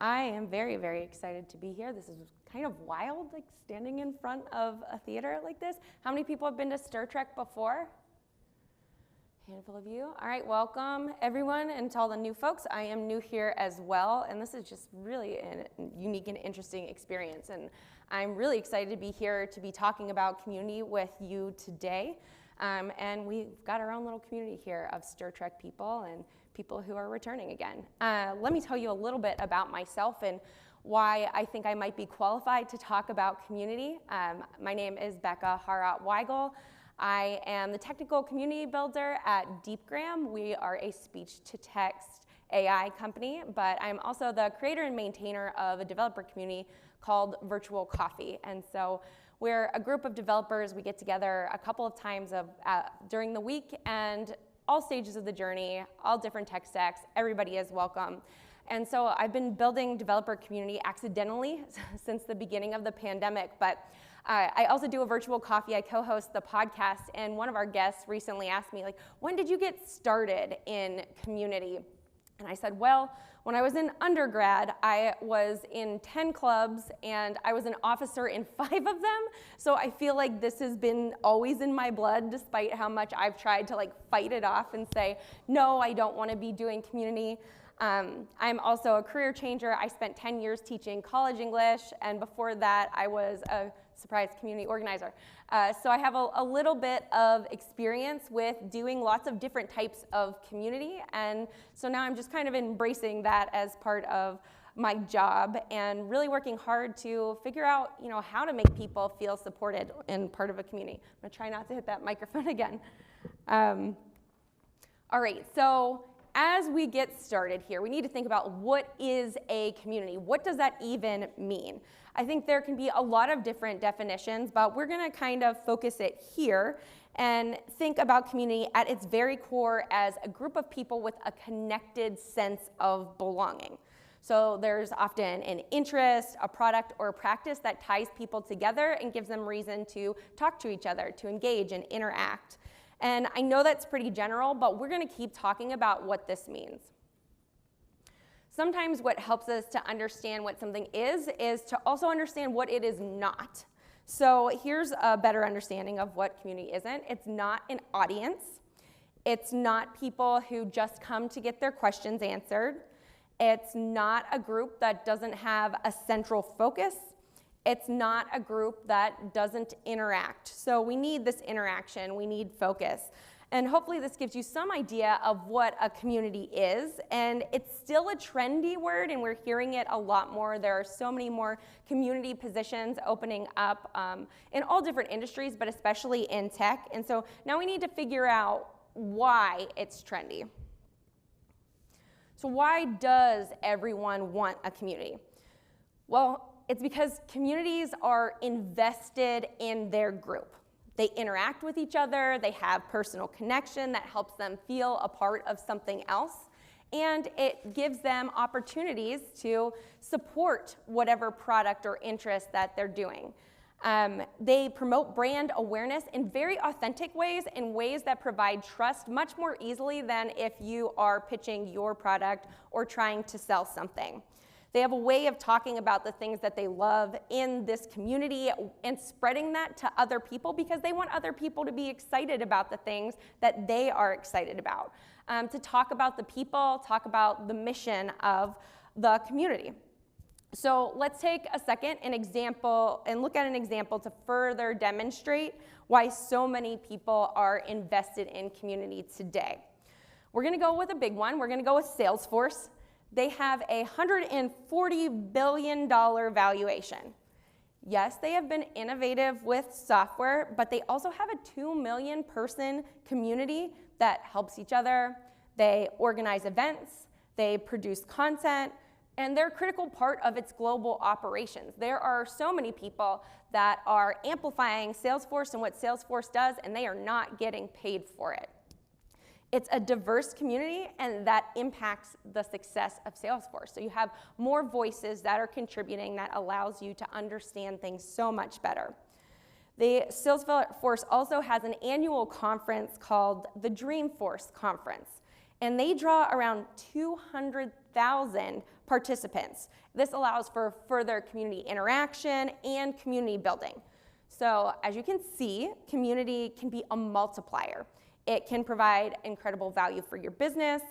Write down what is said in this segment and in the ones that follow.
I am very, very excited to be here. This is kind of wild, like standing in front of a theater like this. How many people have been to Star Trek before? Handful of you. All right, welcome everyone, and to all the new folks. I am new here as well, and this is just really a unique and interesting experience. And I'm really excited to be here to be talking about community with you today. And we've got our own little community here of Star Trek people and people who are returning again. Let me tell you a little bit about myself and why I think I might be qualified to talk about community. My name is Bekah Hawrot Weigel. I am the technical community builder at Deepgram. We are a speech-to-text AI company, but I'm also the creator and maintainer of a developer community called Virtual Coffee. And so we're a group of developers. We get together a couple of times during the week, and all stages of the journey, all different tech stacks, everybody is welcome. And so I've been building developer community accidentally since the beginning of the pandemic, but I also do a virtual coffee. I co-host the podcast, and one of our guests recently asked me, like, when did you get started in community? And I said, well, when I was in undergrad, I was in 10 clubs, and I was an officer in 5 of them. So I feel like this has been always in my blood, despite how much I've tried to fight it off and say, no, I don't want to be doing community. I'm also a career changer. I spent 10 years teaching college English, and before that, I was a surprise community organizer. So I have a little bit of experience with doing lots of different types of community, and so now I'm just kind of embracing that as part of my job and really working hard to figure out, how to make people feel supported in part of a community. I'm gonna try not to hit that microphone again. All right, so as we get started here, we need to think about what is a community? What does that even mean? I think there can be a lot of different definitions, but we're gonna kind of focus it here and think about community at its very core as a group of people with a connected sense of belonging. So there's often an interest, a product, or a practice that ties people together and gives them reason to talk to each other, to engage and interact. And I know that's pretty general, but we're gonna keep talking about what this means. Sometimes what helps us to understand what something is to also understand what it is not. So here's a better understanding of what community isn't. It's not an audience. It's not people who just come to get their questions answered. It's not a group that doesn't have a central focus. It's not a group that doesn't interact. So we need this interaction, we need focus. And hopefully this gives you some idea of what a community is. And it's still a trendy word, and we're hearing it a lot more. There are so many more community positions opening up in all different industries, but especially in tech. And so now we need to figure out why it's trendy. So why does everyone want a community? Well, it's because communities are invested in their group. They interact with each other, they have personal connection that helps them feel a part of something else, and it gives them opportunities to support whatever product or interest that they're doing. They promote brand awareness in very authentic ways, in ways that provide trust much more easily than if you are pitching your product or trying to sell something. They have a way of talking about the things that they love in this community and spreading that to other people because they want other people to be excited about the things that they are excited about. To talk about the people, talk about the mission of the community. So let's take a second and look at an example to further demonstrate why so many people are invested in community today. We're gonna go with a big one. We're gonna go with Salesforce. They have a $140 billion valuation. Yes, they have been innovative with software, but they also have a 2 million person community that helps each other. They organize events, they produce content, and they're a critical part of its global operations. There are so many people that are amplifying Salesforce and what Salesforce does, and they are not getting paid for it. It's a diverse community, and that impacts the success of Salesforce. So you have more voices that are contributing that allows you to understand things so much better. The Salesforce also has an annual conference called the Dreamforce Conference, and they draw around 200,000 2,000 participants. This allows for further community interaction and community building. So as you can see, community can be a multiplier. It can provide incredible value for your business.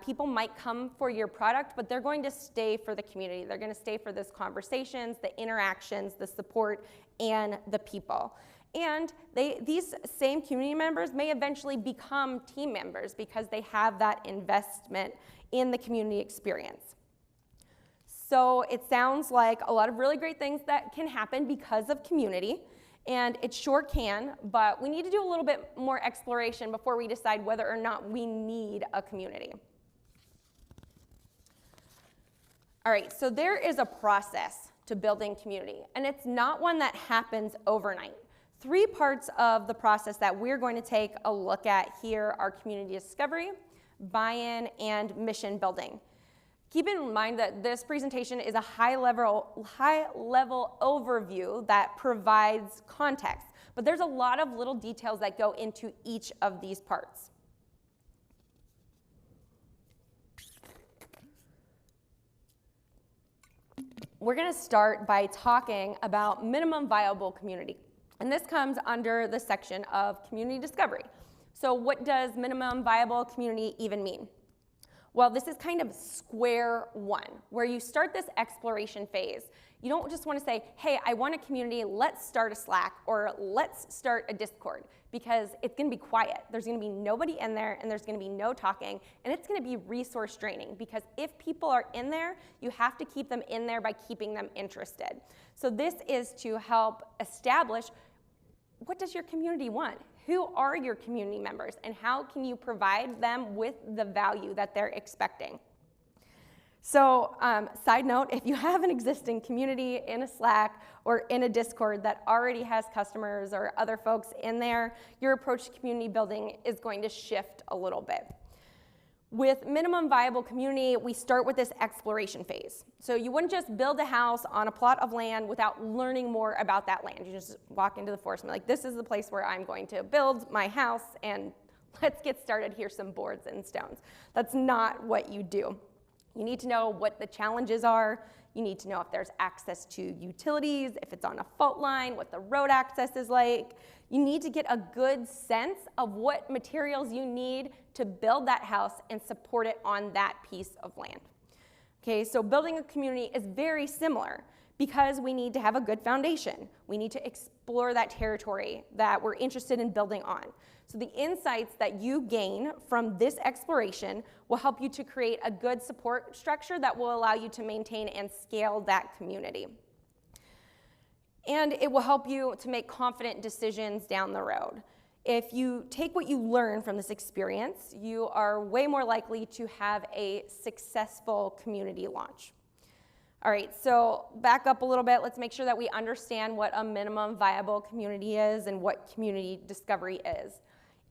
People might come for your product, but they're going to stay for the community. They're going to stay for those conversations, the interactions, the support, and the people. And these same community members may eventually become team members because they have that investment in the community experience. So it sounds like a lot of really great things that can happen because of community, and it sure can, but we need to do a little bit more exploration before we decide whether or not we need a community. All right, so there is a process to building community, and it's not one that happens overnight. 3 parts of the process that we're going to take a look at here are community discovery, buy-in, and mission building. Keep in mind that this presentation is a high-level overview that provides context, but there's a lot of little details that go into each of these parts. We're going to start by talking about minimum viable community, and this comes under the section of community discovery. So what does minimum viable community even mean? Well, this is kind of square one, where you start this exploration phase. You don't just want to say, hey, I want a community, let's start a Slack, or let's start a Discord, because it's going to be quiet. There's going to be nobody in there, and there's going to be no talking, and it's going to be resource draining, because if people are in there, you have to keep them in there by keeping them interested. So this is to help establish, what does your community want? Who are your community members, and how can you provide them with the value that they're expecting? So, side note, if you have an existing community in a Slack or in a Discord that already has customers or other folks in there, your approach to community building is going to shift a little bit. With minimum viable community, we start with this exploration phase. So you wouldn't just build a house on a plot of land without learning more about that land. You just walk into the forest and be like, this is the place where I'm going to build my house, and let's get started. Here's some boards and stones. That's not what you do. You need to know what the challenges are. You need to know if there's access to utilities, if it's on a fault line, what the road access is like. You need to get a good sense of what materials you need to build that house and support it on that piece of land. Okay, so building a community is very similar because we need to have a good foundation. We need to explore that territory that we're interested in building on. So the insights that you gain from this exploration will help you to create a good support structure that will allow you to maintain and scale that community. And it will help you to make confident decisions down the road. If you take what you learn from this experience, you are way more likely to have a successful community launch. All right, so back up a little bit. Let's make sure that we understand what a minimum viable community is and what community discovery is.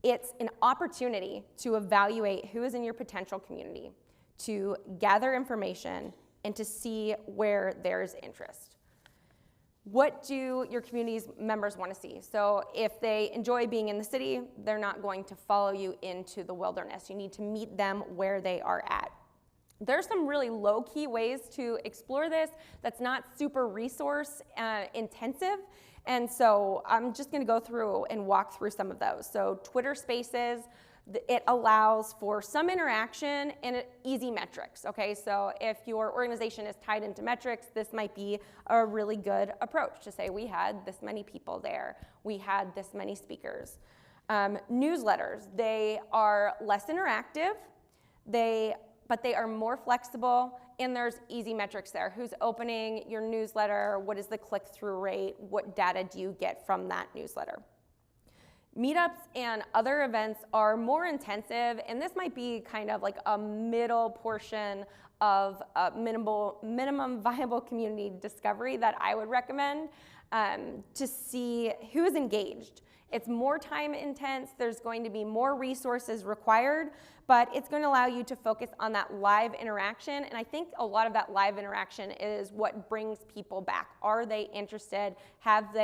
It's an opportunity to evaluate who is in your potential community, to gather information, and to see where there's interest. What do your community's members want to see? So if they enjoy being in the city, they're not going to follow you into the wilderness. You need to meet them where they are at. There's some really low-key ways to explore this that's not super resource intensive. And so I'm just going to go through and walk through some of those. So Twitter Spaces, it allows for some interaction and easy metrics, okay? So if your organization is tied into metrics, this might be a really good approach to say we had this many people there, we had this many speakers. Newsletters, they are less interactive, but they are more flexible, and there's easy metrics there. Who's opening your newsletter? What is the click-through rate? What data do you get from that newsletter? Meetups and other events are more intensive, and this might be kind of like a middle portion of minimum viable community discovery that I would recommend to see who is engaged. It's more time intense, there's going to be more resources required, but it's going to allow you to focus on that live interaction, and I think a lot of that live interaction is what brings people back. Are they interested? Have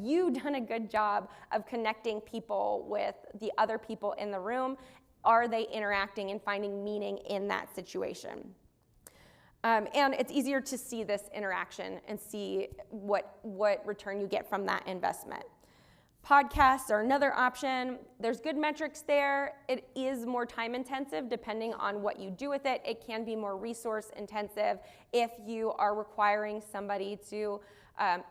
you done a good job of connecting people with the other people in the room? Are they interacting and finding meaning in that situation? And it's easier to see this interaction and see what return you get from that investment. Podcasts are another option. There's good metrics there. It is more time intensive depending on what you do with it. It can be more resource intensive if you are requiring somebody to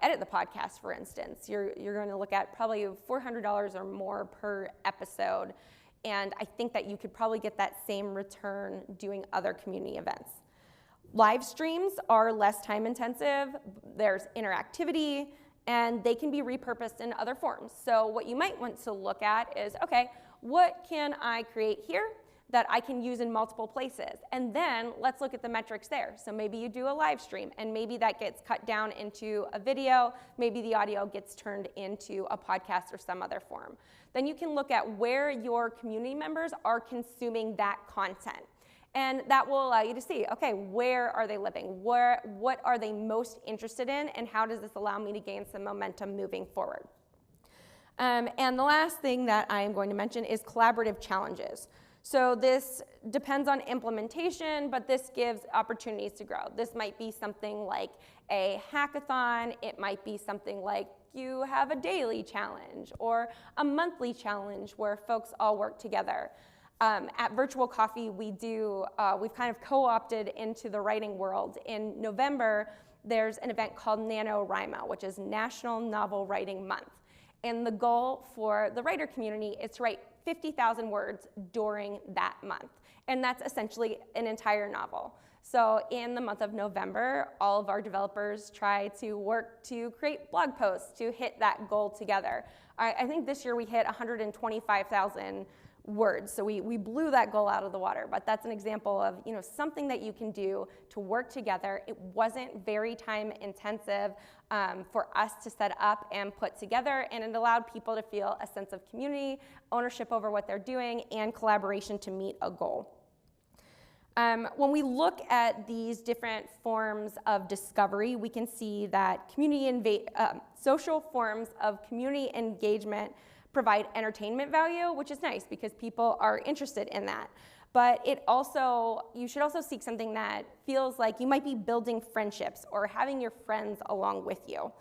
edit the podcast, for instance. You're going to look at probably $400 or more per episode. And I think that you could probably get that same return doing other community events. Live streams are less time intensive. There's interactivity, and they can be repurposed in other forms. So what you might want to look at is, okay, what can I create here that I can use in multiple places? And then let's look at the metrics there. So maybe you do a live stream, and maybe that gets cut down into a video. Maybe the audio gets turned into a podcast or some other form. Then you can look at where your community members are consuming that content. And that will allow you to see, okay, where are they living? What are they most interested in? And how does this allow me to gain some momentum moving forward? And the last thing that I am going to mention is collaborative challenges. So this depends on implementation, but this gives opportunities to grow. This might be something like a hackathon. It might be something like you have a daily challenge or a monthly challenge where folks all work together. At Virtual Coffee, we've kind of co-opted into the writing world. In November, there's an event called NaNoWriMo, which is National Novel Writing Month. And the goal for the writer community is to write 50,000 words during that month. And that's essentially an entire novel. So in the month of November, all of our developers try to work to create blog posts to hit that goal together. I think this year we hit 125,000 words. So we blew that goal out of the water, but that's an example of something that you can do to work together. It wasn't very time intensive for us to set up and put together, and it allowed people to feel a sense of community, ownership over what they're doing, and collaboration to meet a goal. When we look at these different forms of discovery, we can see that social forms of community engagement provide entertainment value, which is nice because people are interested in that. But you should also seek something that feels like you might be building friendships or having your friends along with you.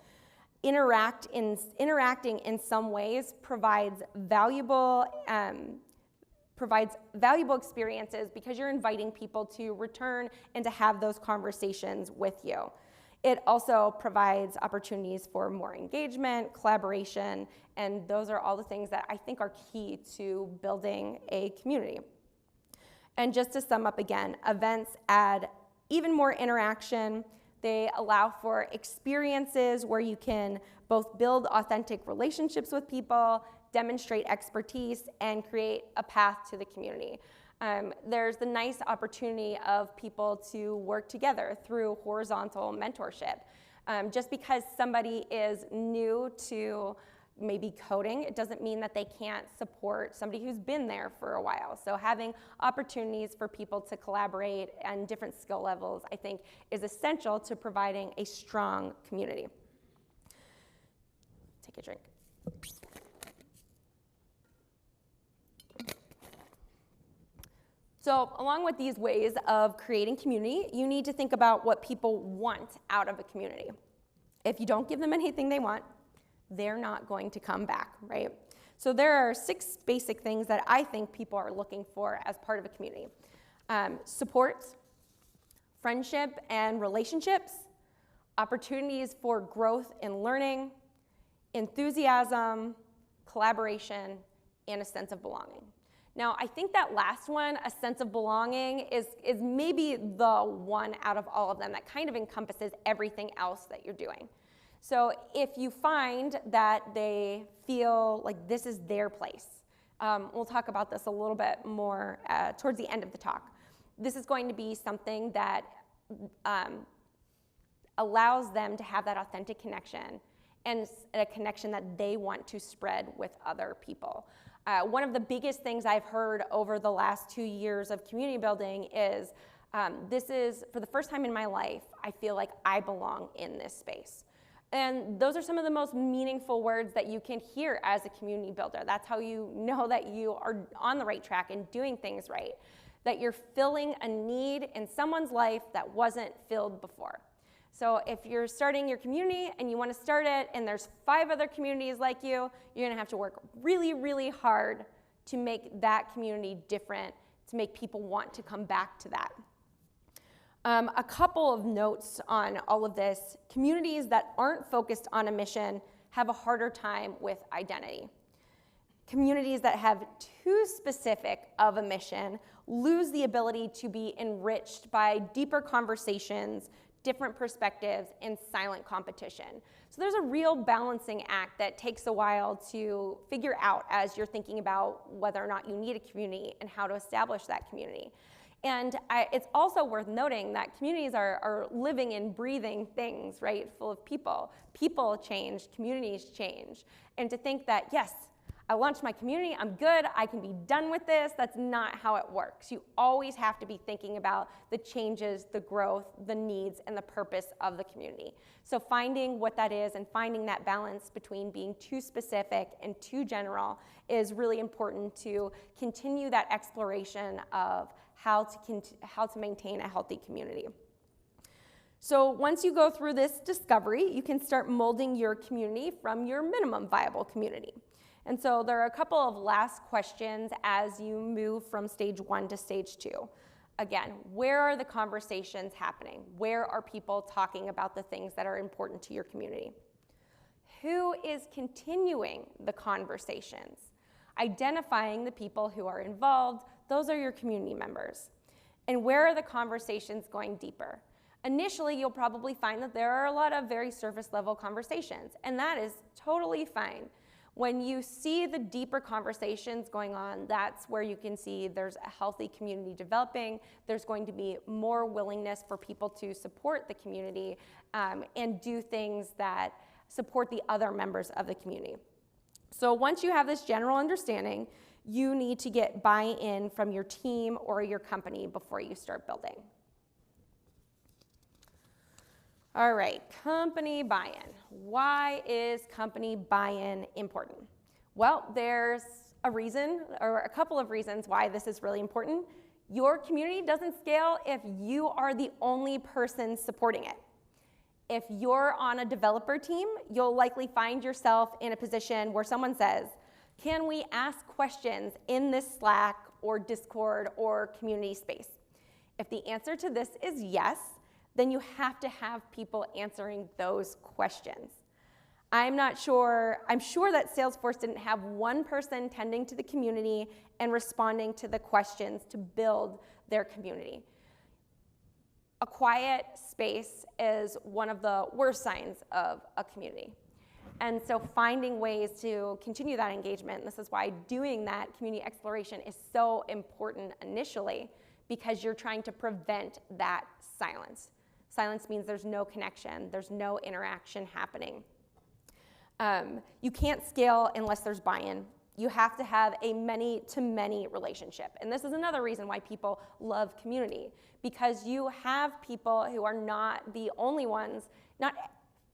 Interacting in some ways provides valuable experiences because you're inviting people to return and to have those conversations with you. It also provides opportunities for more engagement, collaboration, and those are all the things that I think are key to building a community. And just to sum up again, events add even more interaction. They allow for experiences where you can both build authentic relationships with people, demonstrate expertise, and create a path to the community. There's the nice opportunity of people to work together through horizontal mentorship. Just because somebody is new to maybe coding, it doesn't mean that they can't support somebody who's been there for a while. So having opportunities for people to collaborate and different skill levels, I think, is essential to providing a strong community. Take a drink. So along with these ways of creating community, you need to think about what people want out of a community. If you don't give them anything they want, they're not going to come back, right? So there are 6 basic things that I think people are looking for as part of a community. Support, friendship and relationships, opportunities for growth and learning, enthusiasm, collaboration, and a sense of belonging. Now, I think that last one, a sense of belonging, is maybe the one out of all of them that kind of encompasses everything else that you're doing. So if you find that they feel like this is their place, we'll talk about this a little bit more towards the end of the talk. This is going to be something that allows them to have that authentic connection and a connection that they want to spread with other people. One of the biggest things I've heard over the last 2 years of community building is, this is, for the first time in my life, I feel like I belong in this space. And those are some of the most meaningful words that you can hear as a community builder. That's how you know that you are on the right track and doing things right. that you're filling a need in someone's life that wasn't filled before. So if you're starting your community and you want to start it and there's 5 other communities like you're going to have to work really, really hard to make that community different, to make people want to come back to that. A couple of notes on all of this. Communities that aren't focused on a mission have a harder time with identity. Communities that have too specific of a mission lose the ability to be enriched by deeper conversations, different perspectives, and silent competition. So there's a real balancing act that takes a while to figure out as you're thinking about whether or not you need a community and how to establish that community. And it's also worth noting that communities are living and breathing things, right, full of people. People change, communities change. And to think that, yes, I launched my community, I'm good, I can be done with this, that's not how it works. You always have to be thinking about the changes, the growth, the needs, and the purpose of the community. So finding what that is and finding that balance between being too specific and too general is really important to continue that exploration of how to maintain a healthy community. So once you go through this discovery, you can start molding your community from your minimum viable community. And so there are a couple of last questions as you move from stage 1 to stage 2. Again, where are the conversations happening? Where are people talking about the things that are important to your community? Who is continuing the conversations? Identifying the people who are involved, those are your community members. And where are the conversations going deeper? Initially, you'll probably find that there are a lot of very surface level conversations, and that is totally fine. When you see the deeper conversations going on, that's where you can see there's a healthy community developing. There's going to be more willingness for people to support the community and do things that support the other members of the community. So once you have this general understanding, you need to get buy-in from your team or your company before you start building. All right, company buy-in. Why is company buy-in important? Well, there's a reason, or a couple of reasons why this is really important. Your community doesn't scale if you are the only person supporting it. If you're on a developer team, you'll likely find yourself in a position where someone says, can we ask questions in this Slack or Discord or community space? If the answer to this is yes, then you have to have people answering those questions. I'm sure that Salesforce didn't have one person tending to the community and responding to the questions to build their community. A quiet space is one of the worst signs of a community. And so finding ways to continue that engagement, and this is why doing that community exploration is so important initially, because you're trying to prevent that silence. Silence means there's no connection, there's no interaction happening. You can't scale unless there's buy-in. You have to have a many-to-many relationship. And this is another reason why people love community, because you have people who are not the only ones,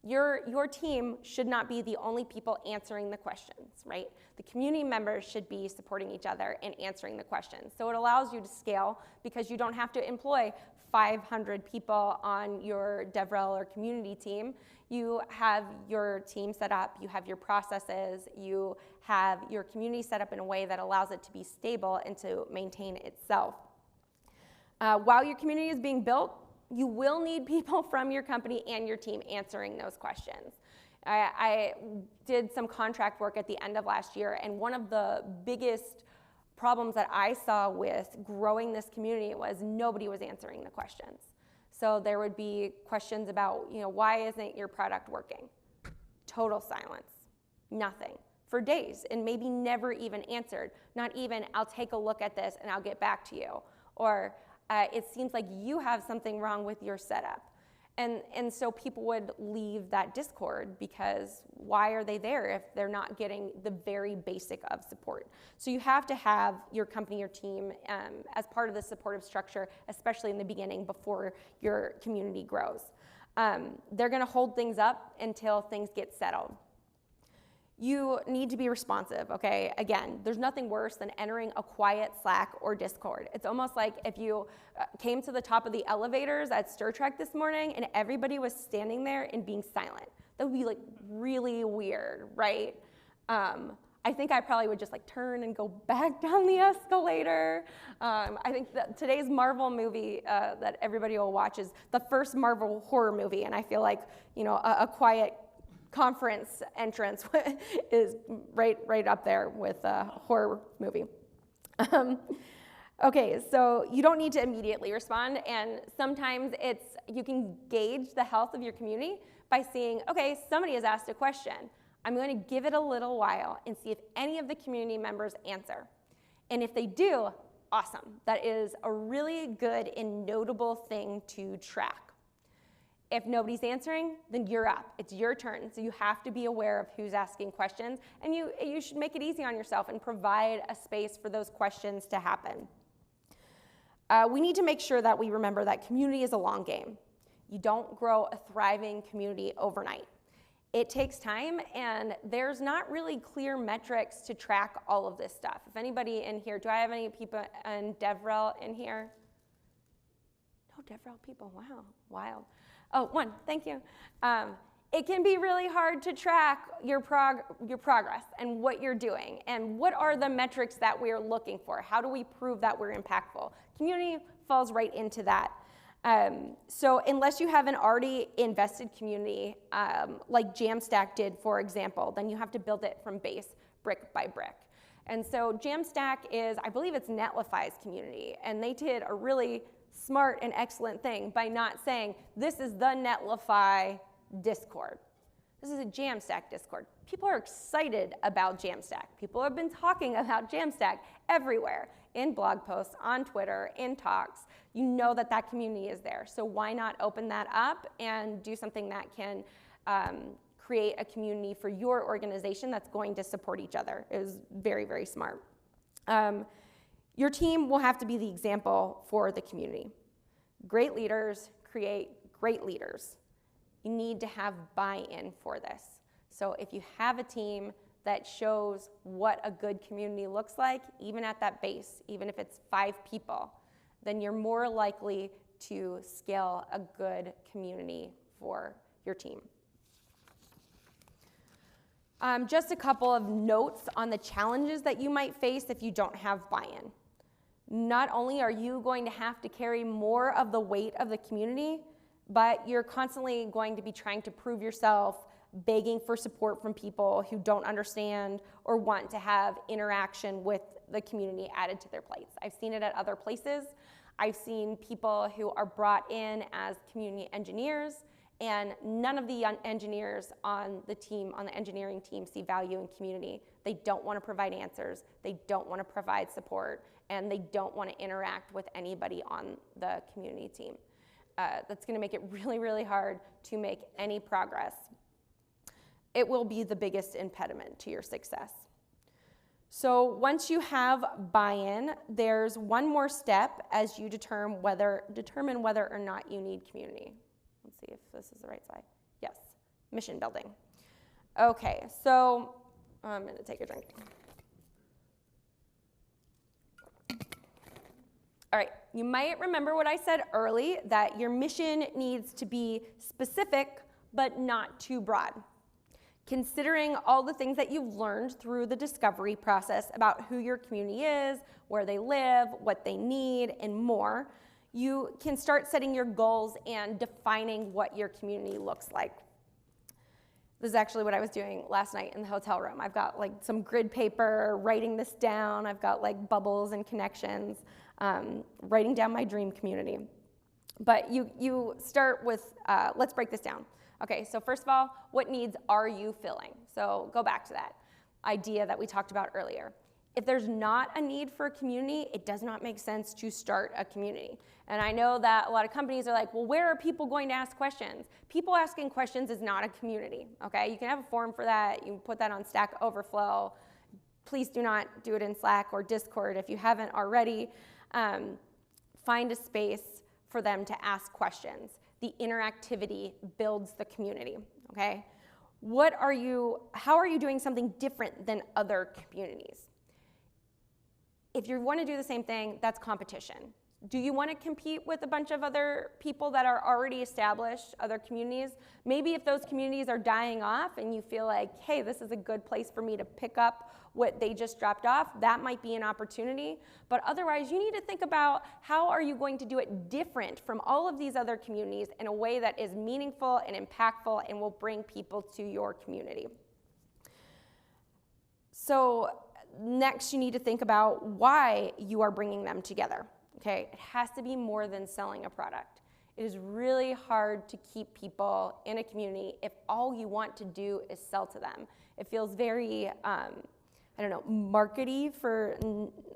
your team should not be the only people answering the questions, right? The community members should be supporting each other and answering the questions. So it allows you to scale because you don't have to employ 500 people on your DevRel or community team. You have your team set up, you have your processes, you have your community set up in a way that allows it to be stable and to maintain itself. While your community is being built, you will need people from your company and your team answering those questions. I did some contract work at the end of last year, and one of the biggest problems that I saw with growing this community was nobody was answering the questions. So there would be questions about, why isn't your product working? Total silence, nothing, for days, and maybe never even answered. Not even, I'll take a look at this and I'll get back to you. Or, it seems like you have something wrong with your setup. And so people would leave that Discord because why are they there if they're not getting the very basic of support? So you have to have your company or team as part of the supportive structure, especially in the beginning before your community grows. They're gonna hold things up until things get settled. You need to be responsive, okay? Again, there's nothing worse than entering a quiet Slack or Discord. It's almost like if you came to the top of the elevators at Star Trek this morning and everybody was standing there and being silent. That would be like really weird, right? I think I probably would just like turn and go back down the escalator. I think that today's Marvel movie that everybody will watch is the first Marvel horror movie, and I feel like, you know, a quiet conference entrance is right up there with a horror movie. Okay, so you don't need to immediately respond, and sometimes you can gauge the health of your community by seeing, okay, somebody has asked a question. I'm going to give it a little while and see if any of the community members answer. And if they do, awesome. That is a really good and notable thing to track. If nobody's answering, then you're up. It's your turn. So you have to be aware of who's asking questions, and you should make it easy on yourself and provide a space for those questions to happen. We need to make sure that we remember that community is a long game. You don't grow a thriving community overnight. It takes time, and there's not really clear metrics to track all of this stuff. If anybody in here, do I have any people in DevRel in here? No DevRel people, wow, wild. Oh, one, thank you. It can be really hard to track your progress and what you're doing, and what are the metrics that we're looking for? How do we prove that we're impactful? Community falls right into that. So unless you have an already invested community, like Jamstack did, for example, then you have to build it from base, brick by brick. And so Jamstack is, I believe it's Netlify's community, and they did a really smart and excellent thing by not saying, this is the Netlify Discord. This is a Jamstack Discord. People are excited about Jamstack. People have been talking about Jamstack everywhere, in blog posts, on Twitter, in talks. You know that that community is there. So why not open that up and do something that can create a community for your organization that's going to support each other? It was very, very smart. Your team will have to be the example for the community. Great leaders create great leaders. You need to have buy-in for this. So if you have a team that shows what a good community looks like, even at that base, even if it's 5 people, then you're more likely to scale a good community for your team. Just a couple of notes on the challenges that you might face if you don't have buy-in. Not only are you going to have to carry more of the weight of the community, but you're constantly going to be trying to prove yourself, begging for support from people who don't understand or want to have interaction with the community added to their plates. I've seen it at other places. I've seen people who are brought in as community engineers, and none of the engineers on the team, on the engineering team, see value in community. They don't want to provide answers, they don't want to provide support, and they don't want to interact with anybody on the community team. That's going to make it really, really hard to make any progress. It will be the biggest impediment to your success. So once you have buy-in, there's one more step as you determine whether or not you need community. Let's see if this is the right slide. Yes, mission building. Okay, so I'm going to take a drink. All right, you might remember what I said early, that your mission needs to be specific but not too broad. Considering all the things that you've learned through the discovery process about who your community is, where they live, what they need, and more, you can start setting your goals and defining what your community looks like. This is actually what I was doing last night in the hotel room. I've got like some grid paper, writing this down. I've got like bubbles and connections, writing down my dream community. But you start with, let's break this down. Okay, so first of all, what needs are you filling? So go back to that idea that we talked about earlier. If there's not a need for a community, it does not make sense to start a community. And I know that a lot of companies are like, well, where are people going to ask questions? People asking questions is not a community, okay? You can have a forum for that. You can put that on Stack Overflow. Please do not do it in Slack or Discord if you haven't already. Find a space for them to ask questions. The interactivity builds the community, okay? how are you doing something different than other communities? If you want to do the same thing, that's competition. Do you want to compete with a bunch of other people that are already established, other communities? Maybe if those communities are dying off and you feel like, hey, this is a good place for me to pick up what they just dropped off, that might be an opportunity. But otherwise, you need to think about how are you going to do it different from all of these other communities in a way that is meaningful and impactful and will bring people to your community. So next, you need to think about why you are bringing them together. Okay, it has to be more than selling a product. It is really hard to keep people in a community if all you want to do is sell to them. It feels very, markety for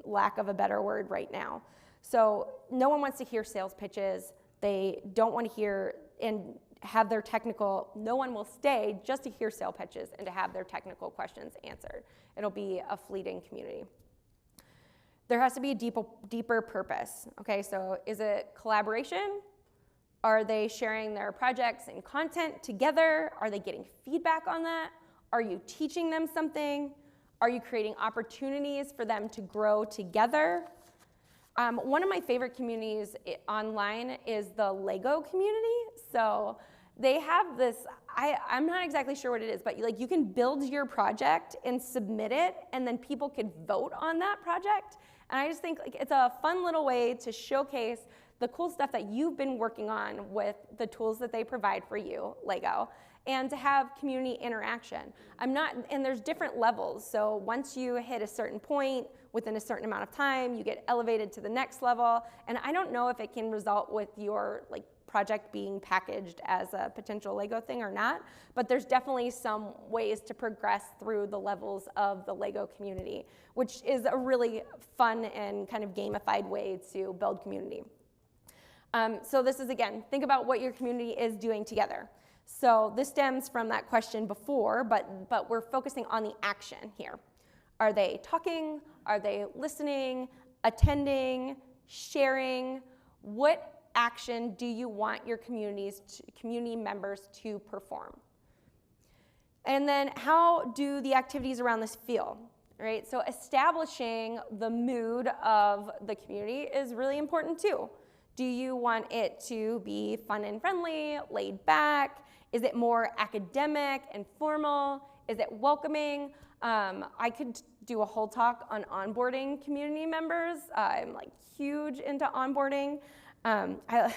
lack of a better word right now. So no one wants to hear sales pitches. They don't want to hear and have their technical, no one will stay just to hear sales pitches and to have their technical questions answered. It'll be a fleeting community. There has to be a deeper purpose, okay? So is it collaboration? Are they sharing their projects and content together? Are they getting feedback on that? Are you teaching them something? Are you creating opportunities for them to grow together? One of my favorite communities online is the Lego community. So they have this, I'm not exactly sure what it is, but you can build your project and submit it, and then people could vote on that project. And I just think it's a fun little way to showcase the cool stuff that you've been working on with the tools that they provide for you, Lego, and to have community interaction. And there's different levels. So once you hit a certain point, within a certain amount of time, you get elevated to the next level. And I don't know if it can result with your project being packaged as a potential Lego thing or not, but there's definitely some ways to progress through the levels of the Lego community, which is a really fun and kind of gamified way to build community. So this is, again, think about what your community is doing together. So this stems from that question before, but we're focusing on the action here. Are they talking? Are they listening, attending, sharing? What action do you want your community members to perform? And then how do the activities around this feel? Right? So establishing the mood of the community is really important too. Do you want it to be fun and friendly, laid back? Is it more academic and formal? Is it welcoming? I could do a whole talk on onboarding community members. I'm huge into onboarding. A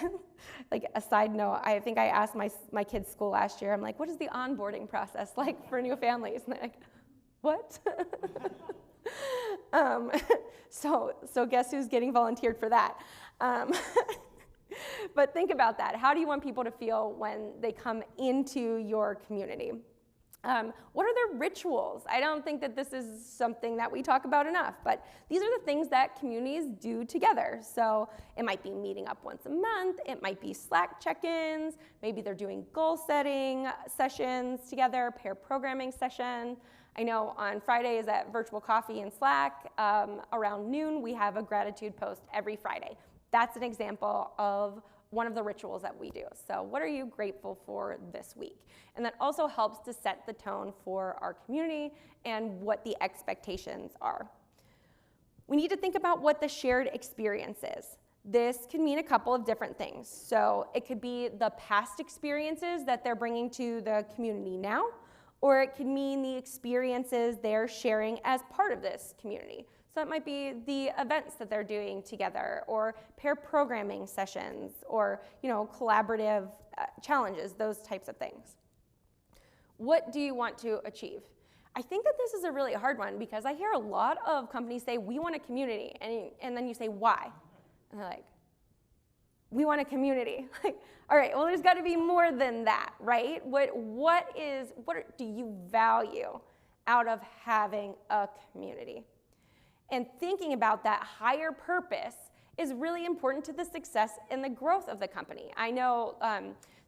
side note, I think I asked my kids' school last year, I'm like, what is the onboarding process like for new families? And they're like, what? So guess who's getting volunteered for that? But think about that. How do you want people to feel when they come into your community? What are their rituals? I don't think that this is something that we talk about enough, but these are the things that communities do together. So it might be meeting up once a month, it might be Slack check-ins, maybe they're doing goal setting sessions together, pair programming session. I know on Fridays at Virtual Coffee and Slack, around noon, we have a gratitude post every Friday. That's an example of one of the rituals that we do. So what are you grateful for this week? And that also helps to set the tone for our community and what the expectations are. We need to think about what the shared experience is. This can mean a couple of different things. So it could be the past experiences that they're bringing to the community now, or it could mean the experiences they're sharing as part of this community. So it might be the events that they're doing together, or pair programming sessions, or collaborative challenges, those types of things. What do you want to achieve? I think that this is a really hard one because I hear a lot of companies say, we want a community, and then you say, why? And they're like, we want a community. All right, well, there's got to be more than that, right? What do you value out of having a community? And thinking about that higher purpose is really important to the success and the growth of the company. I know,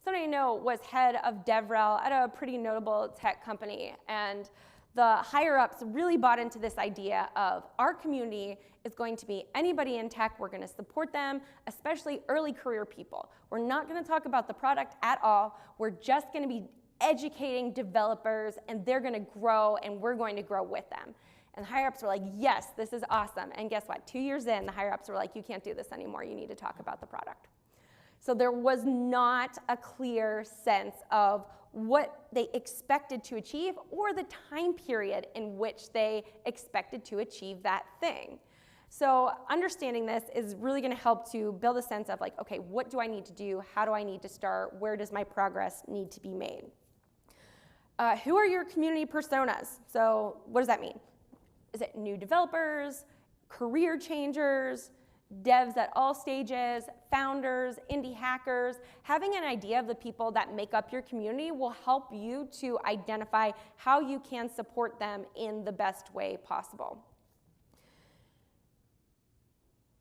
somebody I know was head of DevRel at a pretty notable tech company, and the higher-ups really bought into this idea of our community is going to be anybody in tech. We're going to support them, especially early career people. We're not going to talk about the product at all. We're just going to be educating developers, and they're going to grow, and we're going to grow with them. And the higher-ups were like, yes, this is awesome. And guess what? 2 years in, the higher-ups were like, you can't do this anymore. You need to talk about the product. So there was not a clear sense of what they expected to achieve or the time period in which they expected to achieve that thing. So understanding this is really going to help to build a sense of like, okay, what do I need to do? How do I need to start? Where does my progress need to be made? Who are your community personas? So what does that mean? Is it new developers, career changers, devs at all stages, founders, indie hackers? Having an idea of the people that make up your community will help you to identify how you can support them in the best way possible.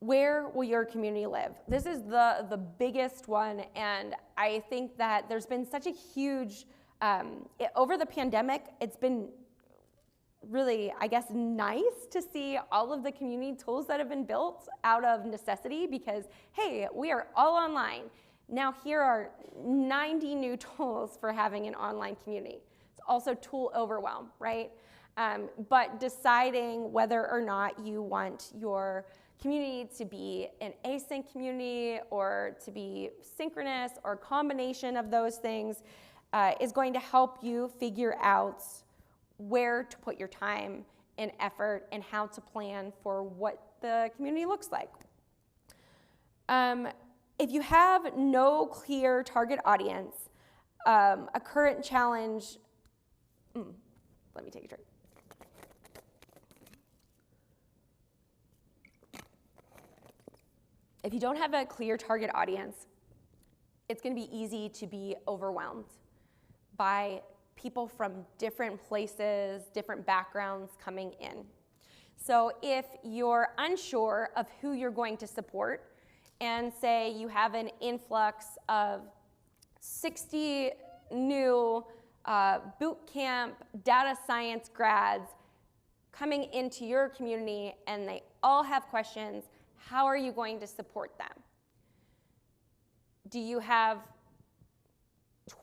Where will your community live? This is the biggest one, and I think that there's been such a huge, over the pandemic, it's been really, I guess, nice to see all of the community tools that have been built out of necessity because, hey, we are all online. Now here are 90 new tools for having an online community. It's also tool overwhelm, right? But deciding whether or not you want your community to be an async community or to be synchronous or a combination of those things is going to help you figure out where to put your time and effort and how to plan for what the community looks like. If you have no clear target audience, a current challenge, let me take a drink. If you don't have a clear target audience, it's going to be easy to be overwhelmed by people from different places, different backgrounds coming in. So if you're unsure of who you're going to support, and say you have an influx of 60 new boot camp data science grads coming into your community and they all have questions, how are you going to support them? Do you have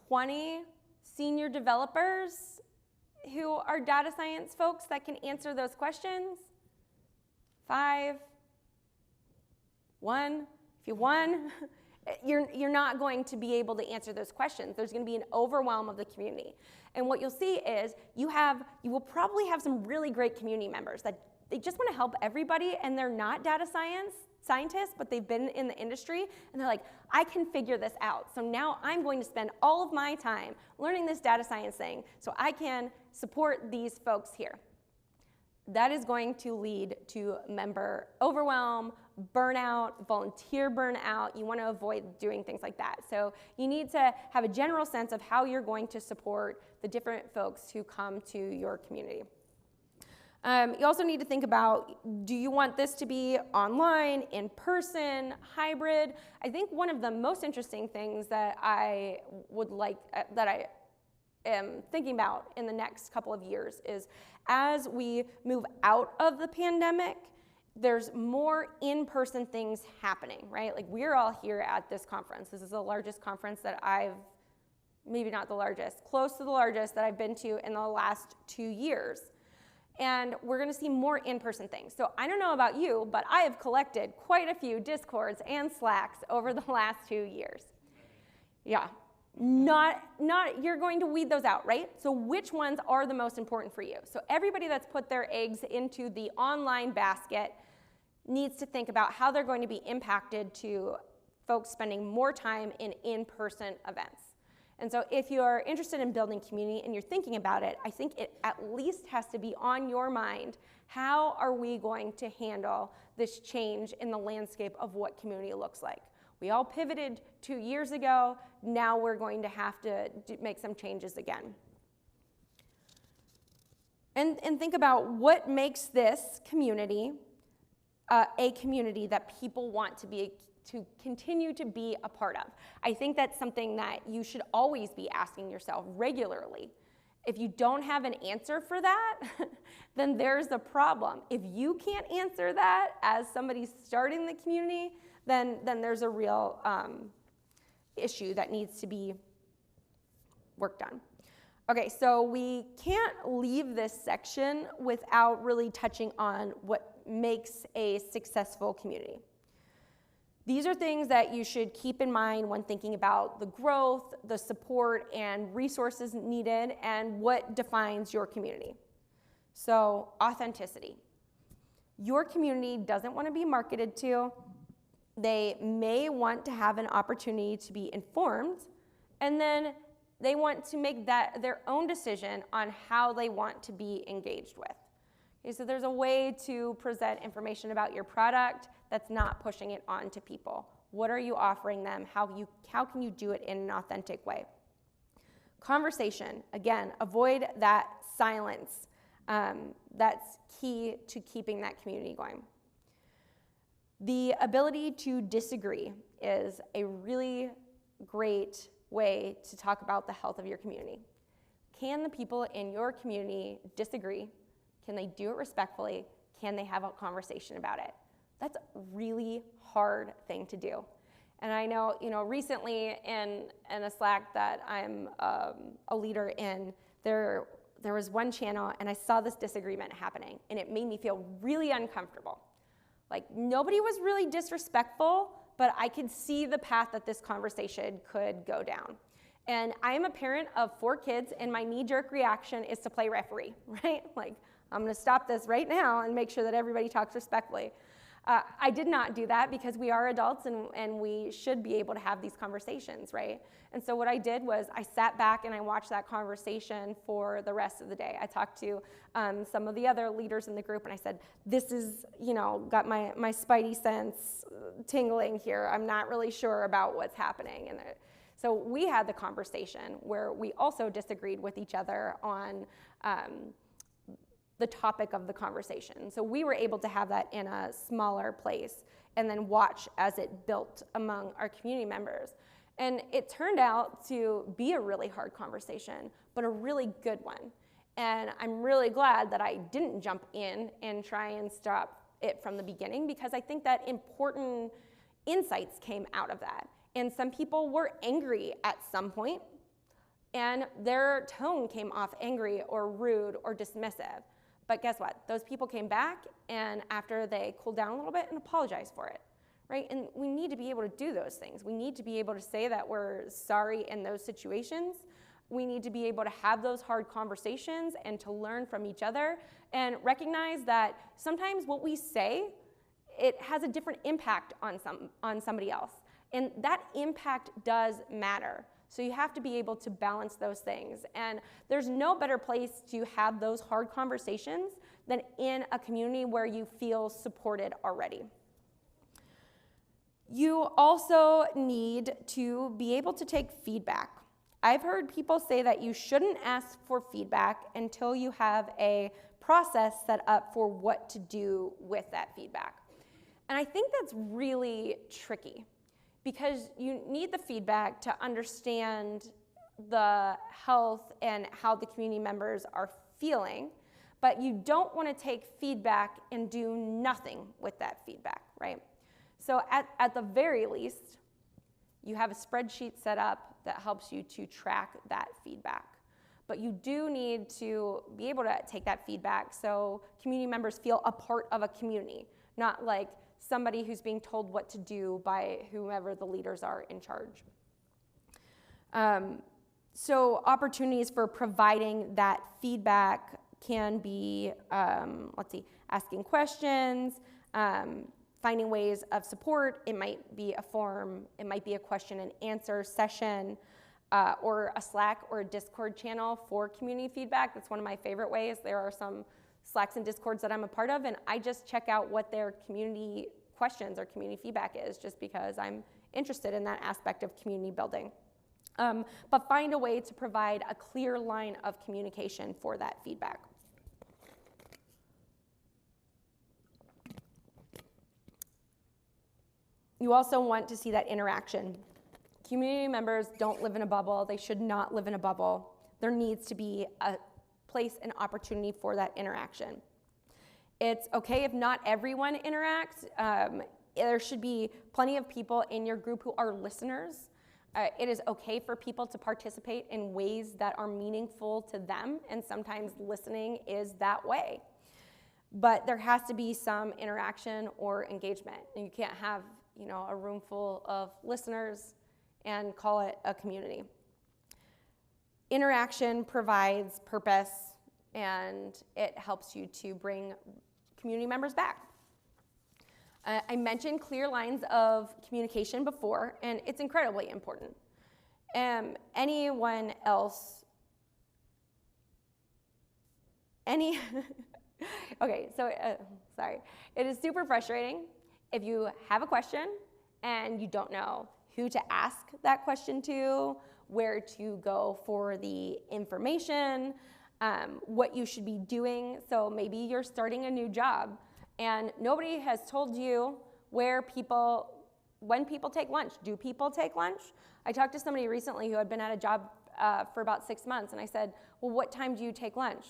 20 senior developers who are data science folks that can answer those questions? 5? 1? If you won, you're not going to be able to answer those questions. There's going to be an overwhelm of the community. And what you'll see is you will probably have some really great community members that they just want to help everybody, and they're not data scientists, but they've been in the industry, and they're like, I can figure this out. So now I'm going to spend all of my time learning this data science thing so I can support these folks here. That is going to lead to member overwhelm, burnout, volunteer burnout. You want to avoid doing things like that. So you need to have a general sense of how you're going to support the different folks who come to your community. You also need to think about, do you want this to be online, in person, hybrid? I think one of the most interesting things that I would like, that I am thinking about in the next couple of years is as we move out of the pandemic, there's more in-person things happening, right? Like we're all here at this conference. This is the largest conference that maybe not the largest, close to the largest that I've been to in the last 2 years. And we're going to see more in-person things. So I don't know about you, but I have collected quite a few Discords and Slacks over the last 2 years. Yeah, you're going to weed those out, right? So which ones are the most important for you? So everybody that's put their eggs into the online basket needs to think about how they're going to be impacted to folks spending more time in in-person events. And so if you're interested in building community and you're thinking about it, I think it at least has to be on your mind, how are we going to handle this change in the landscape of what community looks like? We all pivoted 2 years ago, now we're going to have to make some changes again. And think about what makes this community a community that people want to continue to be a part of. I think that's something that you should always be asking yourself regularly. If you don't have an answer for that, then there's a problem. If you can't answer that as somebody starting the community, then there's a real issue that needs to be work done. Okay, so we can't leave this section without really touching on what makes a successful community. These are things that you should keep in mind when thinking about the growth, the support, and resources needed, and what defines your community. So, authenticity. Your community doesn't want to be marketed to. They may want to have an opportunity to be informed, and then they want to make that their own decision on how they want to be engaged with. Okay, so there's a way to present information about your product that's not pushing it on to people. What are you offering them? How can you do it in an authentic way? Conversation, again, avoid that silence. That's key to keeping that community going. The ability to disagree is a really great way to talk about the health of your community. Can the people in your community disagree? Can they do it respectfully? Can they have a conversation about it? That's a really hard thing to do. And I know, recently in a Slack that I'm a leader in, there was one channel and I saw this disagreement happening and it made me feel really uncomfortable. Like nobody was really disrespectful, but I could see the path that this conversation could go down. And I am a parent of 4 kids and my knee-jerk reaction is to play referee, right? Like I'm gonna stop this right now and make sure that everybody talks respectfully. I did not do that because we are adults and we should be able to have these conversations, right? And so what I did was I sat back and I watched that conversation for the rest of the day. I talked to some of the other leaders in the group and I said, this is, got my spidey sense tingling here. I'm not really sure about what's happening. And so we had the conversation where we also disagreed with each other on the topic of the conversation. So we were able to have that in a smaller place and then watch as it built among our community members. And it turned out to be a really hard conversation, but a really good one. And I'm really glad that I didn't jump in and try and stop it from the beginning because I think that important insights came out of that. And some people were angry at some point, and their tone came off angry or rude or dismissive. But guess what? Those people came back, and after they cooled down a little bit and apologized for it, right? And we need to be able to do those things. We need to be able to say that we're sorry in those situations. We need to be able to have those hard conversations and to learn from each other and recognize that sometimes what we say, it has a different impact on somebody else. And that impact does matter. So you have to be able to balance those things. And there's no better place to have those hard conversations than in a community where you feel supported already. You also need to be able to take feedback. I've heard people say that you shouldn't ask for feedback until you have a process set up for what to do with that feedback. And I think that's really tricky, because you need the feedback to understand the health and how the community members are feeling, but you don't want to take feedback and do nothing with that feedback, right? So at the very least, you have a spreadsheet set up that helps you to track that feedback. But you do need to be able to take that feedback so community members feel a part of a community, not like somebody who's being told what to do by whomever the leaders are in charge. So opportunities for providing that feedback can be, asking questions, finding ways of support. It might be a forum, it might be a question and answer session, or a Slack or a Discord channel for community feedback. That's one of my favorite ways. There are some Slacks and Discords that I'm a part of, and I just check out what their community questions or community feedback is, just because I'm interested in that aspect of community building. But find a way to provide a clear line of communication for that feedback. You also want to see that interaction. Community members don't live in a bubble. They should not live in a bubble. There needs to be a place and opportunity for that interaction. It's okay if not everyone interacts. There should be plenty of people in your group who are listeners. It is okay for people to participate in ways that are meaningful to them, and sometimes listening is that way. But there has to be some interaction or engagement. And you can't have, a room full of listeners and call it a community. Interaction provides purpose, and it helps you to bring community members back. I mentioned clear lines of communication before, and it's incredibly important. Anyone else? Okay, so sorry. It is super frustrating if you have a question and you don't know who to ask that question to, where to go for the information, what you should be doing. So maybe you're starting a new job and nobody has told you when people take lunch. Do people take lunch? I talked to somebody recently who had been at a job for about 6 months, and I said, well, what time do you take lunch?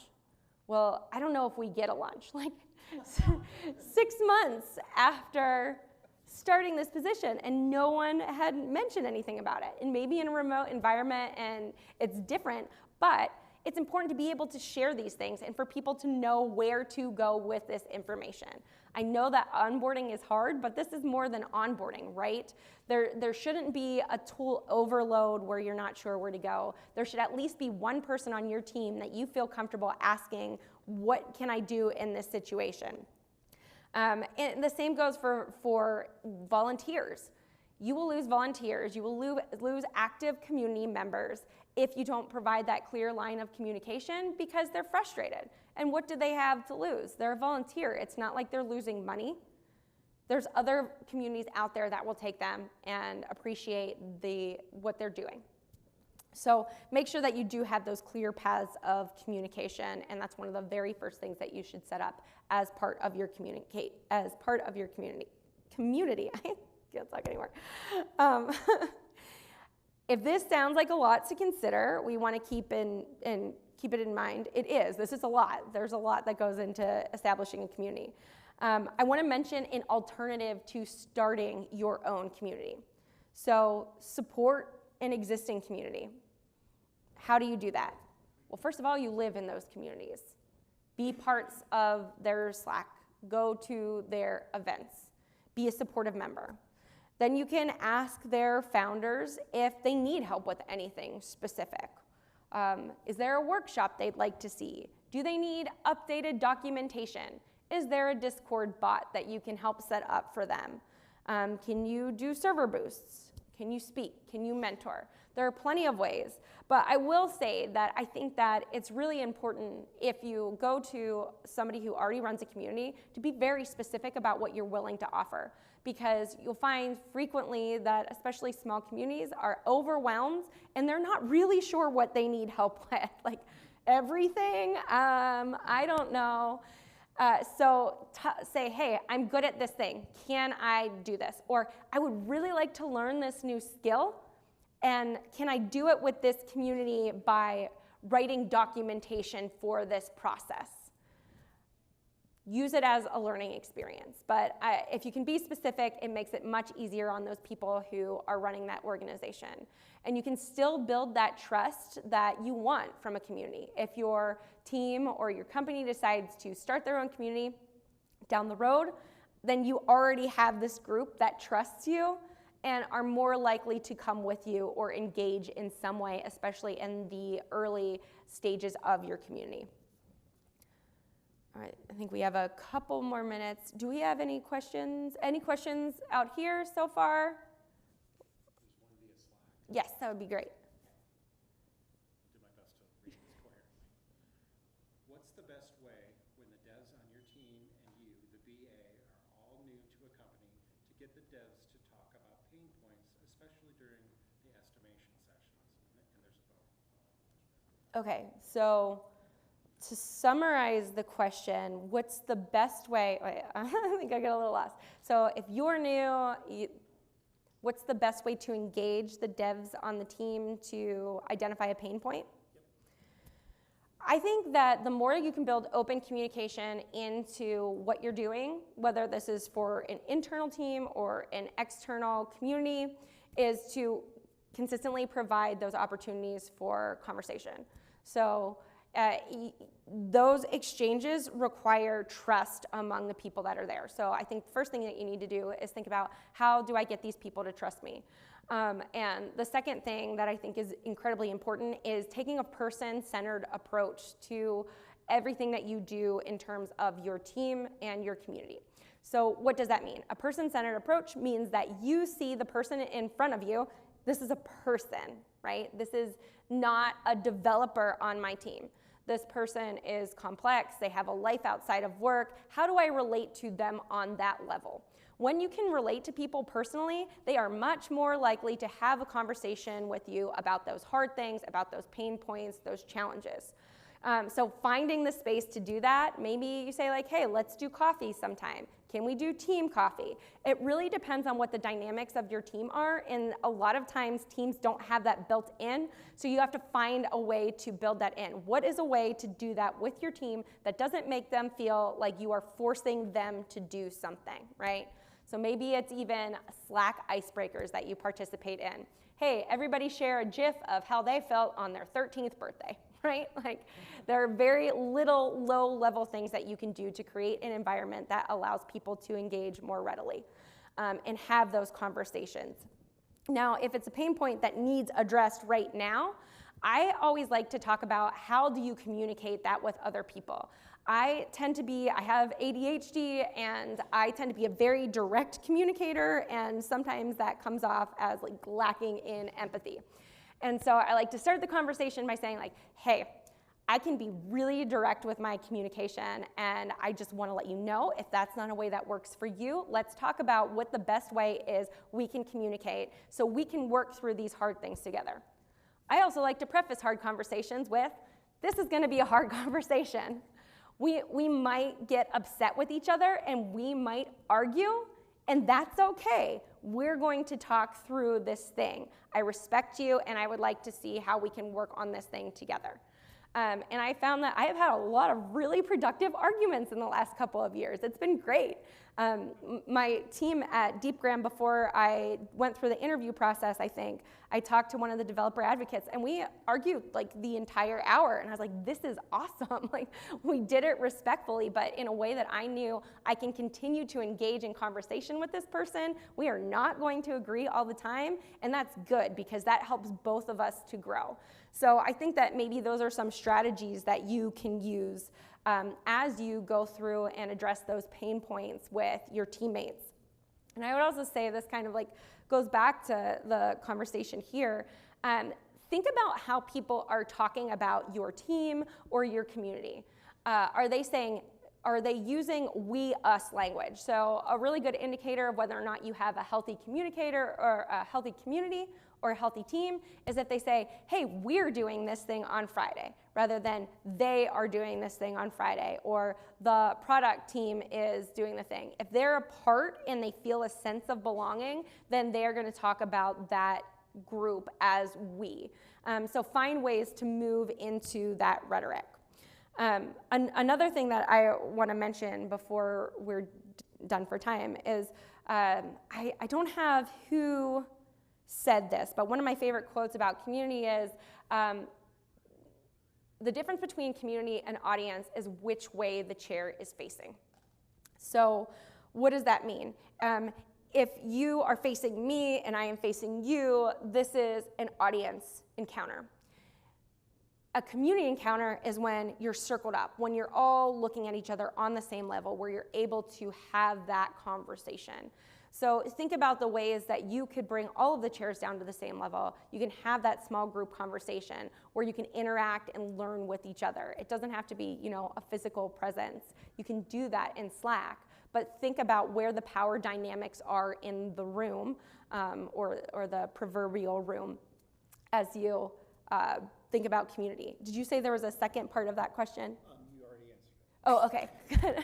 Well, I don't know if we get a lunch. 6 months after starting this position, and no one had mentioned anything about it. And maybe in a remote environment and it's different, but it's important to be able to share these things and for people to know where to go with this information. I know that onboarding is hard, but this is more than onboarding, right? There shouldn't be a tool overload where you're not sure where to go. There should at least be one person on your team that you feel comfortable asking, what can I do in this situation? And the same goes for volunteers. You will lose volunteers, you will lose active community members if you don't provide that clear line of communication because they're frustrated. And what do they have to lose? They're a volunteer. It's not like they're losing money. There's other communities out there that will take them and appreciate what they're doing. So make sure that you do have those clear paths of communication, and that's one of the very first things that you should set up as part of your community. I can't talk anymore. If this sounds like a lot to consider, we want to keep it in mind. It is. This is a lot. There's a lot that goes into establishing a community. I want to mention an alternative to starting your own community. So support an existing community. How do you do that? Well, first of all, you live in those communities. Be parts of their Slack. Go to their events. Be a supportive member. Then you can ask their founders if they need help with anything specific. Is there a workshop they'd like to see? Do they need updated documentation? Is there a Discord bot that you can help set up for them? Can you do server boosts? Can you speak? Can you mentor? There are plenty of ways, but I will say that I think that it's really important if you go to somebody who already runs a community to be very specific about what you're willing to offer, because you'll find frequently that especially small communities are overwhelmed and they're not really sure what they need help with, like everything, I don't know. So say, hey, I'm good at this thing. Can I do this? Or I would really like to learn this new skill. And can I do it with this community by writing documentation for this process? Use it as a learning experience. But if you can be specific, it makes it much easier on those people who are running that organization. And you can still build that trust that you want from a community. If your team or your company decides to start their own community down the road, then you already have this group that trusts you and are more likely to come with you or engage in some way, especially in the early stages of your community. All right, I think we have a couple more minutes. Do we have any questions? Any questions out here so far? Yes, that would be great. I'll do my best to read this coherently. What's the best way when the devs on your team and you, the BA, are all new to a company to get the devs to talk about pain points, especially during the estimation sessions? And there's a follow-up. Okay, so to summarize the question, what's the best way? Wait, I think I got a little lost. So if you're new, what's the best way to engage the devs on the team to identify a pain point? Yep. I think that the more you can build open communication into what you're doing, whether this is for an internal team or an external community, is to consistently provide those opportunities for conversation. So those exchanges require trust among the people that are there. So I think the first thing that you need to do is think about, how do I get these people to trust me? And the second thing that I think is incredibly important is taking a person-centered approach to everything that you do in terms of your team and your community. So what does that mean? A person-centered approach means that you see the person in front of you. This is a person, right? This is not a developer on my team. This person is complex. They have a life outside of work. How do I relate to them on that level? When you can relate to people personally, they are much more likely to have a conversation with you about those hard things, about those pain points, those challenges. So finding the space to do that, maybe you say like, hey, let's do coffee sometime. Can we do team coffee? It really depends on what the dynamics of your team are, and a lot of times teams don't have that built in, so you have to find a way to build that in. What is a way to do that with your team that doesn't make them feel like you are forcing them to do something, right? So maybe it's even Slack icebreakers that you participate in. Hey, everybody share a GIF of how they felt on their 13th birthday. Right? Like, there are very little low-level things that you can do to create an environment that allows people to engage more readily and have those conversations. Now, if it's a pain point that needs addressed right now, I always like to talk about how do you communicate that with other people. I have ADHD, and I tend to be a very direct communicator, and sometimes that comes off as like lacking in empathy. And so I like to start the conversation by saying like, hey, I can be really direct with my communication, and I just want to let you know, if that's not a way that works for you, let's talk about what the best way is we can communicate so we can work through these hard things together. I also like to preface hard conversations with, this is going to be a hard conversation. We might get upset with each other, and we might argue, and that's okay. We're going to talk through this thing. I respect you, and I would like to see how we can work on this thing together. And I found that I have had a lot of really productive arguments in the last couple of years. It's been great. My team at DeepGram, before I went through the interview process, I talked to one of the developer advocates, and we argued like the entire hour, and I was like, this is awesome. Like, we did it respectfully, but in a way that I knew I can continue to engage in conversation with this person. We are not going to agree all the time, and that's good because that helps both of us to grow. So I think that maybe those are some strategies that you can use as you go through and address those pain points with your teammates. And I would also say this kind of like goes back to the conversation here. Think about how people are talking about your team or your community. Are they using we, us language? So a really good indicator of whether or not you have a healthy communicator or a healthy community or a healthy team is if they say, hey, we're doing this thing on Friday, rather than they are doing this thing on Friday, or the product team is doing the thing. If they're a part and they feel a sense of belonging, then they're going to talk about that group as we. So find ways to move into that rhetoric. Another thing that I want to mention before we're done for time is I don't have who said this, but one of my favorite quotes about community is the difference between community and audience is which way the chair is facing. So what does that mean? If you are facing me and I am facing you, this is an audience encounter. A community encounter is when you're circled up, when you're all looking at each other on the same level, where you're able to have that conversation. So think about the ways that you could bring all of the chairs down to the same level. You can have that small group conversation where you can interact and learn with each other. It doesn't have to be, a physical presence. You can do that in Slack, but think about where the power dynamics are in the room or the proverbial room as you think about community. Did you say there was a second part of that question? You already answered it. Oh, okay, good.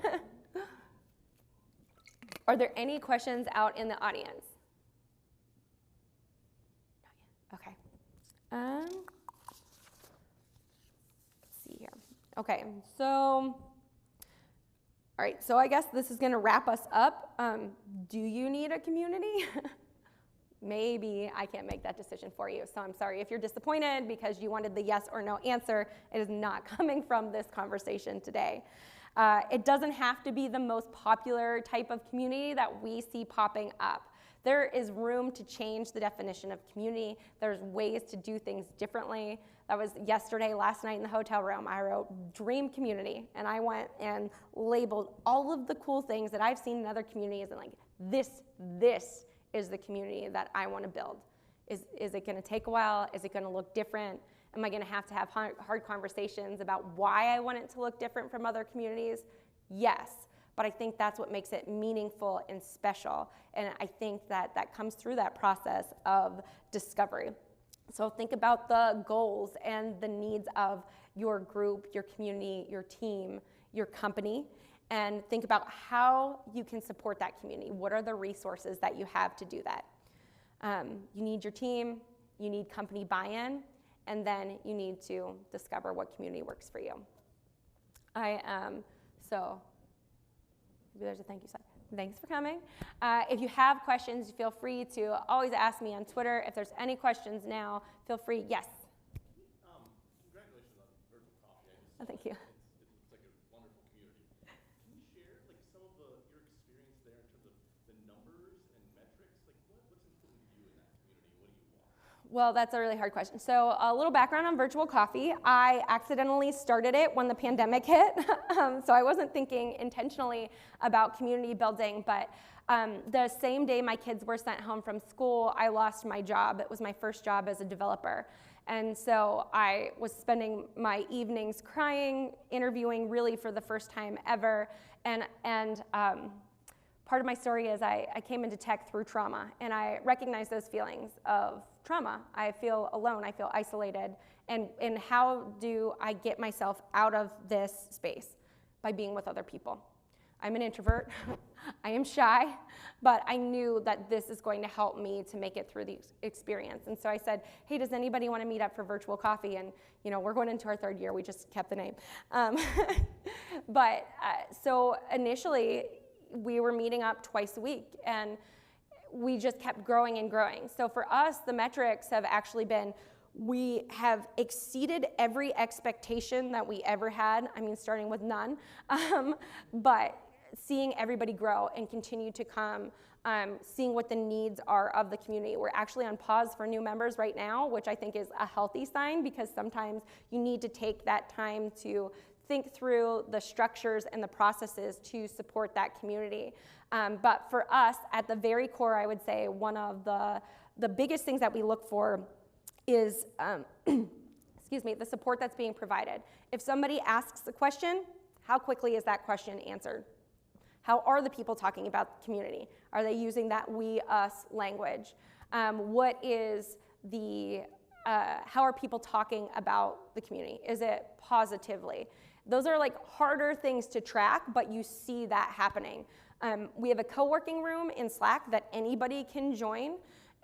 Are there any questions out in the audience? Not yet. Okay. Let's see here. Okay, so, all right, so I guess this is going to wrap us up. Do you need a community? maybe I can't make that decision for you. So I'm sorry if you're disappointed because you wanted the yes or no answer. It is not coming from this conversation today. It doesn't have to be the most popular type of community that we see popping up. There is room to change the definition of community. There's ways to do things differently. That was yesterday, last night in the hotel room. I wrote dream community, and I went and labeled all of the cool things that I've seen in other communities, and like, this is the community that I want to build. Is it going to take a while? Is it going to look different? Am I going to have hard conversations about why I want it to look different from other communities? Yes. But I think that's what makes it meaningful and special. And I think that comes through that process of discovery. So think about the goals and the needs of your group, your community, your team, your company, and think about how you can support that community. What are the resources that you have to do that? You need your team, you need company buy-in, and then you need to discover what community works for you. So maybe there's a thank you slide. Thanks for coming. If you have questions, feel free to always ask me on Twitter. If there's any questions now, feel free. Yes? Congratulations on Virtual Coffee. Oh, thank you. It looks like a wonderful community. Can you share like some of your experience there in terms of the numbers and metrics? Like what's important to you in that community? What do you want? Well, that's a really hard question. So a little background on Virtual Coffee. I accidentally started it when the pandemic hit. So I wasn't thinking intentionally about community building, but the same day my kids were sent home from school, I lost my job. It was my first job as a developer. And so I was spending my evenings crying, interviewing really for the first time ever. And part of my story is I came into tech through trauma, and I recognize those feelings of trauma. I feel alone, I feel isolated, and how do I get myself out of this space? By being with other people. I'm an introvert, I am shy, but I knew that this is going to help me to make it through the experience. And so I said, hey, does anybody want to meet up for Virtual Coffee? And we're going into our third year, we just kept the name. So initially, we were meeting up twice a week, and we just kept growing and growing. So for us, the metrics have actually been, we have exceeded every expectation that we ever had, starting with none, but seeing everybody grow and continue to come, seeing what the needs are of the community. We're actually on pause for new members right now, which I think is a healthy sign, because sometimes you need to take that time to think through the structures and the processes to support that community. But for us, at the very core, I would say one of the biggest things that we look for is the support that's being provided. If somebody asks a question, how quickly is that question answered? How are the people talking about the community? Are they using that we, us language? What is how are people talking about the community? Is it positively? Those are like harder things to track, but you see that happening. We have a co-working room in Slack that anybody can join,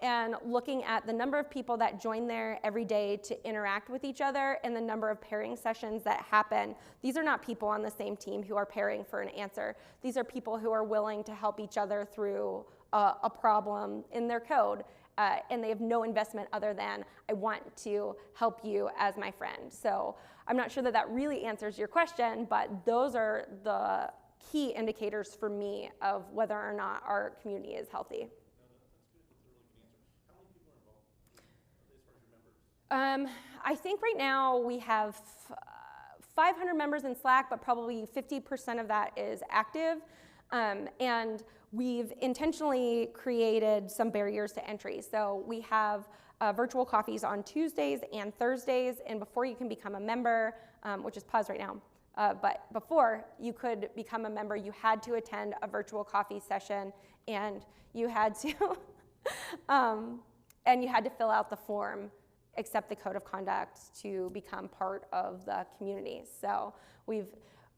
and looking at the number of people that join there every day to interact with each other and the number of pairing sessions that happen. These are not people on the same team who are pairing for an answer. These are people who are willing to help each other through a problem in their code, and they have no investment other than, I want to help you as my friend. So I'm not sure that really answers your question, but those are the key indicators for me of whether or not our community is healthy. I think right now we have 500 members in Slack, but probably 50% of that is active. And we've intentionally created some barriers to entry. So we have virtual coffees on Tuesdays and Thursdays, and before you can become a member, which is paused right now, but before you could become a member, you had to attend a virtual coffee session, and you had to, fill out the form, accept the code of conduct to become part of the community. So we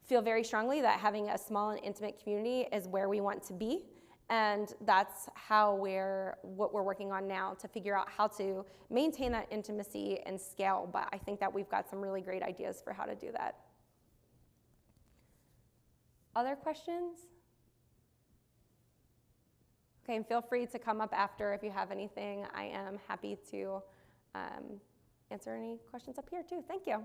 feel very strongly that having a small and intimate community is where we want to be, and that's what we're working on now to figure out how to maintain that intimacy and scale. But I think that we've got some really great ideas for how to do that. Other questions? Okay, and feel free to come up after if you have anything. I am happy to answer any questions up here too. Thank you.